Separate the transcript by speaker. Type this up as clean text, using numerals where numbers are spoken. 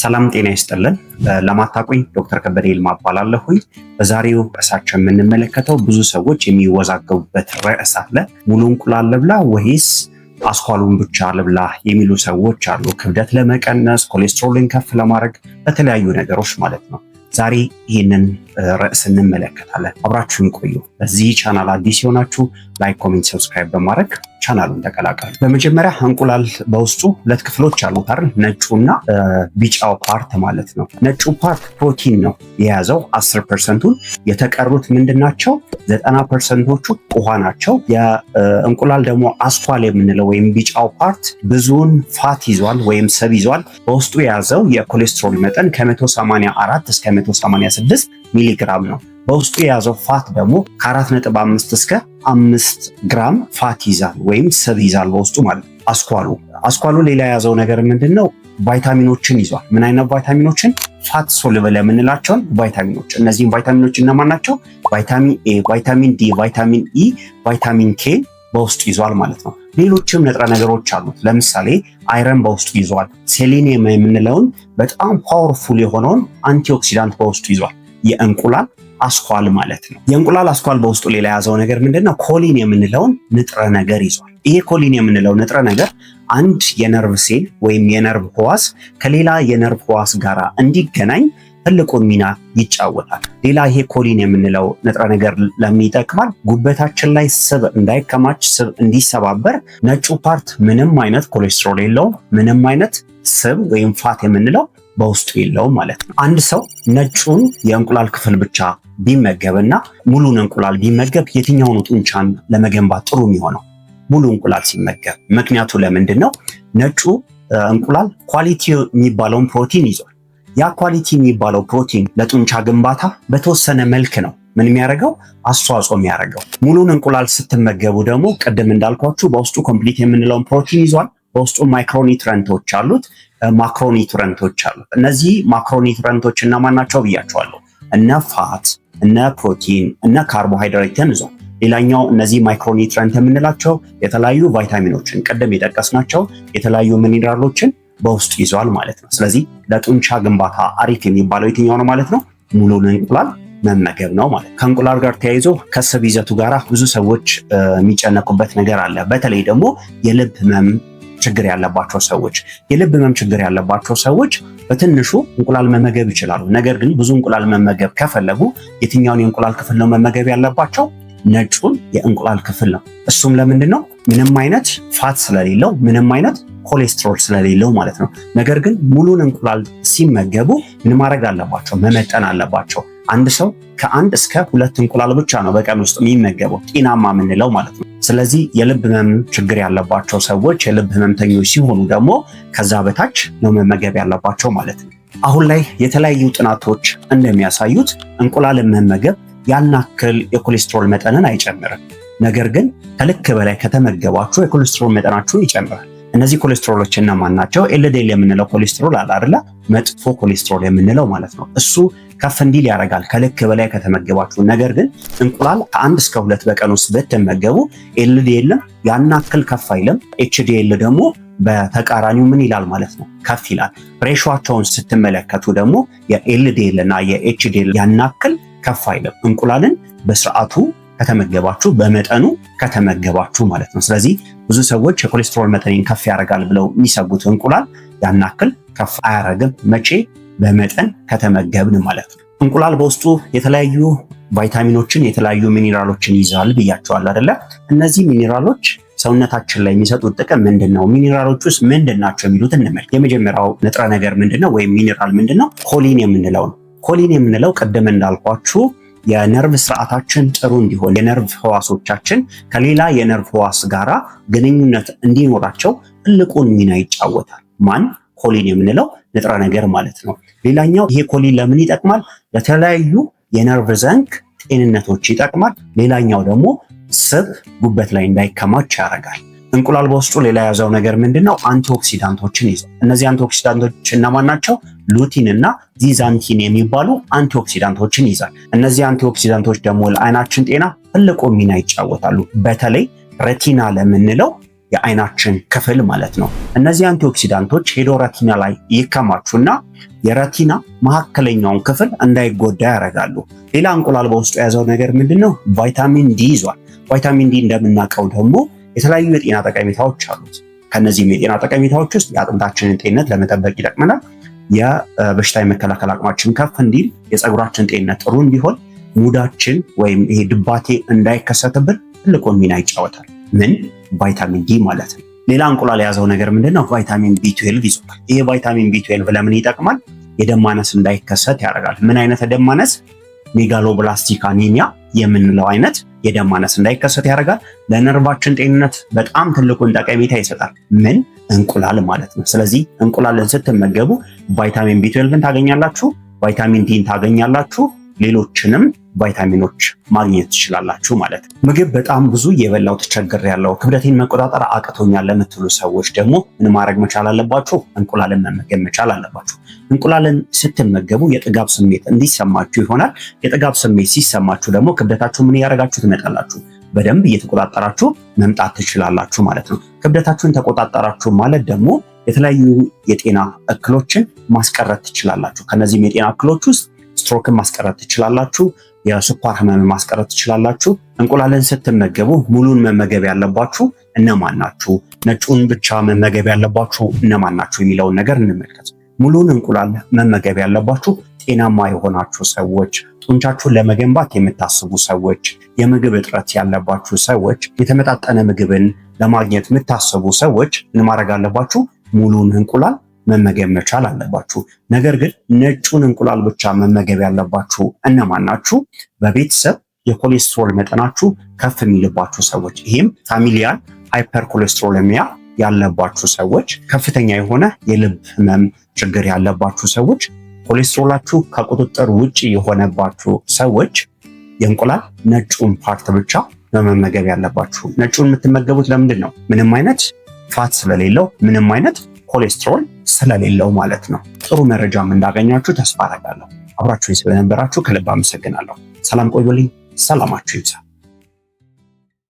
Speaker 1: ሰላም ጤና ይስጥልን። ለማታውቁኝ ዶክተር ከበደ ይልማ እባላለሁኝ። በዛሬው ርዕሳችን የምንመለከተው ብዙ ሰዎች የሚወዛገቡበት ርዕስ አለ። ሙሉ እንቁላል ልብላ ወይስ አስኳሉን ብቻ ልብላ የሚሉ ሰዎች አሉ። ክብደት ለመቀነስ፣ ኮሌስትሮልን ከፍ ለማድረግ፣ ለተለያዩ ነገሮች ማለት ነው። ዛሬ ይህንን ርዕስ እንመለከታለን። አብራችሁን ቆዩ። በዚህ ቻናል አዲስ የሆናችሁ ላይክ፣ ኮሜንት፣ ሰብስክራይብ በማድረግ ቻናሉን ተቀላቀሉ። በመጀመሪያ እንቁላል በውስጡ ሁለት ክፍሎች አሉት አይደል? ነጩና ቢጫው ፓርት ማለት ነው። ነጩ ፓርት ፕሮቲን ነው የያዘው 10%ን። የተቀሩት ምንድናቸው? 90%ዎቹ ውሃ ናቸው። የእንቁላል ደግሞ አስኳል የምንለው ወይም ቢጫው ፓርት ብዙውን ፋት ይዟል ወይም ስብ ይዟል። በውስጡ የያዘው የኮሌስትሮል መጠን ከ184 እስከ 186 ሚሊግራም ነው። በውስጡ የያዘው ፋት ደግሞ ከ4.5 እስከ 5 ግራም ፋት ይዛል ወይም ስብ ይዛል በውስጡ ማለት ነው። አስኳሉ ሌላ የያዘው ነገር ምንድነው? ቫይታሚኖችን ይዟል። ምን አይነት ቫይታሚኖችን? ፋት ሶሉብል የምንላቸውን ቫይታሚኖች። እነዚህም ቫይታሚኖች እነማን ናቸው? ቫይታሚን ኤ፣ ቫይታሚን ዲ፣ ቫይታሚን ኢ፣ ቫይታሚን ኬ በውስጡ ይዟል ማለት ነው። ሌሎችም ንጥረ ነገሮች አሉት። ለምሳሌ አይረን በውስጡ ይዟል። ሴሌኒየም የምንለውን በጣም ፓወርፉል የሆነውን አንቲኦክሲዳንት በውስጡ ይዟል። የእንቁላል አስኳል ማለት ነው። የእንቁላል አስኳል በውስጡ ሌላ የያዘው ነገር ምንድነው? ኮሊን የምንለውን ንጥረ ነገር ይዟል። ይሄ ኮሊን የምንለው ንጥረ ነገር አንድ የነርቭ ሴል ወይም የነርቭ ህዋስ ከሌላ የነርቭ ህዋስ ጋር እንዲገናኝ ትልቁን ሚና ይጫወታል። ሌላ ይሄ ኮሊን የምንለው ንጥረ ነገር ለምን ይጠቅማል? ጉበታችን ላይ ስብ እንዳይከማች፣ ስብ እንዲሰባበር። ነጩ ፓርት ምንም አይነት ኮሌስትሮል የለውም፣ ምንም አይነት ስብ ወይም ፋት የምንለው በውስጡ የለውም ማለት ነው። አንድ ሰው ነጩን የእንቁላል ክፍል ብቻ ቢመገብና ሙሉን እንቁላል ቢመገብ የትኛው ነው ጡንቻን ለመገንባት ጥሩ የሚሆነው? ሙሉ እንቁላል ሲመገብ። ምክንያቱ ለምንድን ነው? ነጩ እንቁላል ኳሊቲ የሚባለውን ፕሮቲን ይዟል። ያ ኳሊቲ የሚባለው ፕሮቲን ለጡንቻ ግንባታ በተወሰነ መልክ ነው ምን የሚያደርገው? አስተዋጽኦ የሚያደርገው። ሙሉን እንቁላል ስትመገቡ ደግሞ ቅድም እንዳልኳችሁ በውስጡ ኮምፕሊት የምንለውን ፕሮቲን ይዟል። በውስጡ ማይክሮኒውትረንቶች አሉት፣ ማክሮኒውትረንቶች አሉት። እነዚህ ማክሮኒውትረንቶች እነማን ናቸው ብያቸዋለሁ። እነ ፋት፣ እነ ፕሮቲን፣ እነ ካርቦሃይድሬትን ይዟል። ሌላኛው እነዚህ ማይክሮኒውትረንት የምንላቸው የተለያዩ ቫይታሚኖችን ቅድም የጠቀስናቸው የተለያዩ ሚኒራሎችን በውስጡ ይዟል ማለት ነው። ስለዚህ ለጡንቻ ግንባታ አሪፍ የሚባለው የትኛው ነው ማለት ነው? ሙሉን እንቁላል መመገብ ነው ማለት። ከእንቁላል ጋር ተያይዞ ከስብ ይዘቱ ጋር ብዙ ሰዎች የሚጨነቁበት ነገር አለ። በተለይ ደግሞ የልብ ህመም ችግር ያለባቸው ሰዎች በትንሹ እንቁላል መመገብ ይችላሉ። ነገር ግን ብዙ እንቁላል መመገብ ከፈለጉ የትኛውን የእንቁላል ክፍል ነው መመገብ ያለባቸው? ነጩን የእንቁላል ክፍል ነው። እሱም ለምንድን ነው? ምንም አይነት ፋት ስለሌለው፣ ምንም አይነት ኮሌስትሮል ስለሌለው ማለት ነው። ነገር ግን ሙሉን እንቁላል ሲመገቡ ምን ማድረግ አለባቸው? መመጠን አለባቸው። አንድ ሰው ከ1 እስከ 2 እንቁላል ብቻ ነው በቀን ውስጥ የሚመገበው ጤናማ የምንለው ማለት ነው። ስለዚህ የልብ ህመም ችግር ያለባቸው ሰዎች፣ የልብ ህመምተኞች ሲሆኑ ደግሞ ከዛ በታች ነው መመገብ ያለባቸው ማለት ነው። አሁን ላይ የተለያዩ ጥናቶች እንደሚያሳዩት እንቁላልን መመገብ ያን ያክል የኮሌስትሮል መጠንን አይጨምርም። ነገር ግን ከልክ በላይ ከተመገባችሁ የኮሌስትሮል መጠናችሁን ይጨምራል። እነዚህ ኮሌስትሮሎች እነማን ናቸው? ኤልዲኤል የምንለው ኮሌስትሮል አለ አይደለ? መጥፎ ኮሌስትሮል የምንለው ማለት ነው። እሱ ከፍ እንዲል ያደርጋል ከልክ በላይ ከተመገባችሁ። ነገር ግን እንቁላል ከ1 እስከ 2 በቀን ውስጥ ብትመገቡ ኤልዲኤል ያን ያክል ከፍ አይልም። ኤችዲኤል ደግሞ በተቃራኒው ምን ይላል ማለት ነው? ከፍ ይላል። ሬሾአቸውን ስትመለከቱ ደግሞ የኤልዲኤል እና የኤችዲኤል ያን ያክል ከፍ አይልም። እንቁላልን በስርዓቱ ከተመገባችሁ፣ በመጠኑ ከተመገባችሁ ማለት ነው። ስለዚህ ብዙ ሰዎች የኮሌስትሮል መጠንን ከፍ ያደርጋል ብለው የሚሰጉት እንቁላል ያን ያክል ከፍ አያደርግም። መቼ? በመጠን ከተመገብን ማለት ነው። እንቁላል በውስጡ የተለያዩ ቫይታሚኖችን፣ የተለያዩ ሚኒራሎችን ይዛል ብያቸዋል አይደለ? እነዚህ ሚኒራሎች ሰውነታችን ላይ የሚሰጡት ጥቅም ምንድነው? ሚኒራሎች ውስጥ ምንድናቸው የሚሉት እንመልከት። የመጀመሪያው ንጥረ ነገር ምንድነው ወይም ሚኒራል ምንድነው? ኮሊን የምንለው ነው። ኮሊን የምንለው ቅድም እንዳልኳችሁ የነርቭ ስርዓታችን ጥሩ እንዲሆን፣ የነርቭ ህዋሶቻችን ከሌላ የነርቭ ህዋስ ጋራ ግንኙነት እንዲኖራቸው ትልቁን ሚና ይጫወታል። ማን? ኮሊን የምንለው ንጥረ ነገር ማለት ነው። ሌላኛው ይሄ ኮሊን ለምን ይጠቅማል? ለተለያዩ የነርቭ ዘንግ ጤንነቶች ይጠቅማል። ሌላኛው ደግሞ ስብ ጉበት ላይ እንዳይከማች ያደርጋል። እንቁላል በውስጡ ሌላ የያዘው ነገር ምንድነው? አንቲኦክሲዳንቶችን ይዟል። እነዚህ አንቲኦክሲዳንቶች እነማን ናቸው? ሉቲን እና ዚዛንቲን የሚባሉ አንቲኦክሲዳንቶችን ይዛል። እነዚህ አንቲኦክሲዳንቶች ደግሞ ለአይናችን ጤና ትልቁ ሚና ይጫወታሉ። በተለይ ሬቲና ለምንለው የአይናችን ክፍል ማለት ነው። እነዚህ አንቲኦክሲዳንቶች ሄዶ ረቲና ላይ ይከማቹና የረቲና መካከለኛውን ክፍል እንዳይጎዳ ያደርጋሉ። ሌላ እንቁላል በውስጡ የያዘው ነገር ምንድነው? ቫይታሚን ዲ ይዟል። ቫይታሚን ዲ እንደምናውቀው ደግሞ የተለያዩ የጤና ጠቀሜታዎች አሉት። ከነዚህም የጤና ጠቀሜታዎች ውስጥ የአጥንታችንን ጤንነት ለመጠበቅ ይጠቅመናል። የበሽታ የመከላከል አቅማችን ከፍ እንዲል፣ የፀጉራችን ጤንነት ጥሩ እንዲሆን፣ ሙዳችን ወይም ይሄ ድባቴ እንዳይከሰትብን ትልቁን ሚና ይጫወታል። ምን? ቫይታሚን ዲ ማለት ነው። ሌላ እንቁላል የያዘው ነገር ምንድነው? ቫይታሚን ቢ12 ይዟል። ይሄ ቫይታሚን ቢ12 ለምን ይጠቅማል? የደም ማነስ እንዳይከሰት ያደርጋል። ምን አይነት ደም ማነስ? ሜጋሎብላስቲክ አኒሚያ የምንለው አይነት የደም ማነስ እንዳይከሰት ያደርጋል። ለነርቫችን ጤንነት በጣም ትልቁን ጠቀሜታ ይሰጣል። ምን? እንቁላል ማለት ነው። ስለዚህ እንቁላልን ስትመገቡ ቫይታሚን ቢ12ን ታገኛላችሁ፣ ቫይታሚን ዲን ታገኛላችሁ፣ ሌሎችንም ቫይታሚኖች ማግኘት ትችላላችሁ ማለት ነው። ምግብ በጣም ብዙ የበላው ተቸግሬያለሁ፣ ክብደቴን መቆጣጠር አቅቶኛል ለምትሉ ሰዎች ደግሞ ምን ማድረግ መቻል አለባችሁ? እንቁላልን መመገብ መቻል አለባችሁ። እንቁላልን ስትመገቡ የጥጋብ ስሜት እንዲሰማችሁ ይሆናል። የጥጋብ ስሜት ሲሰማችሁ ደግሞ ክብደታችሁ ምን እያደረጋችሁ ትመጣላችሁ? በደንብ እየተቆጣጠራችሁ መምጣት ትችላላችሁ ማለት ነው። ክብደታችሁን ተቆጣጠራችሁ ማለት ደግሞ የተለያዩ የጤና እክሎችን ማስቀረት ትችላላችሁ። ከነዚህም የጤና እክሎች ውስጥ ስትሮክን ማስቀረት ትችላላችሁ። የስኳር ህመምን ማስቀረት ትችላላችሁ። እንቁላልን ስትመገቡ ሙሉን መመገብ ያለባችሁ እነማን ናችሁ? ነጩን ብቻ መመገብ ያለባችሁ እነማን ናችሁ? የሚለውን ነገር እንመልከት። ሙሉን እንቁላል መመገብ ያለባችሁ ጤናማ የሆናችሁ ሰዎች፣ ጡንቻችሁን ለመገንባት የምታስቡ ሰዎች፣ የምግብ እጥረት ያለባችሁ ሰዎች፣ የተመጣጠነ ምግብን ለማግኘት የምታስቡ ሰዎች ምን ማድረግ አለባችሁ? ሙሉን እንቁላል መመገብ መቻል አለባችሁ። ነገር ግን ነጩን እንቁላል ብቻ መመገብ ያለባችሁ እነማን ናችሁ? በቤተሰብ የኮሌስትሮል መጠናችሁ ከፍ የሚልባችሁ ሰዎች፣ ይህም ፋሚሊያል ሃይፐርኮሌስትሮሌሚያ ያለባችሁ ሰዎች፣ ከፍተኛ የሆነ የልብ ህመም ችግር ያለባችሁ ሰዎች፣ ኮሌስትሮላችሁ ከቁጥጥር ውጭ የሆነባችሁ ሰዎች የእንቁላል ነጩን ፓርት ብቻ መመገብ ያለባችሁ። ነጩን የምትመገቡት ለምንድን ነው? ምንም አይነት ፋት ስለሌለው፣ ምንም አይነት ኮሌስትሮል ስለሌለው ማለት ነው። ጥሩ መረጃም እንዳገኛችሁ ተስፋ አደርጋለሁ። አብራችሁኝ ስለነበራችሁ ከልብ አመሰግናለሁ። ሰላም ቆዩልኝ። ሰላማችሁ ይብዛ።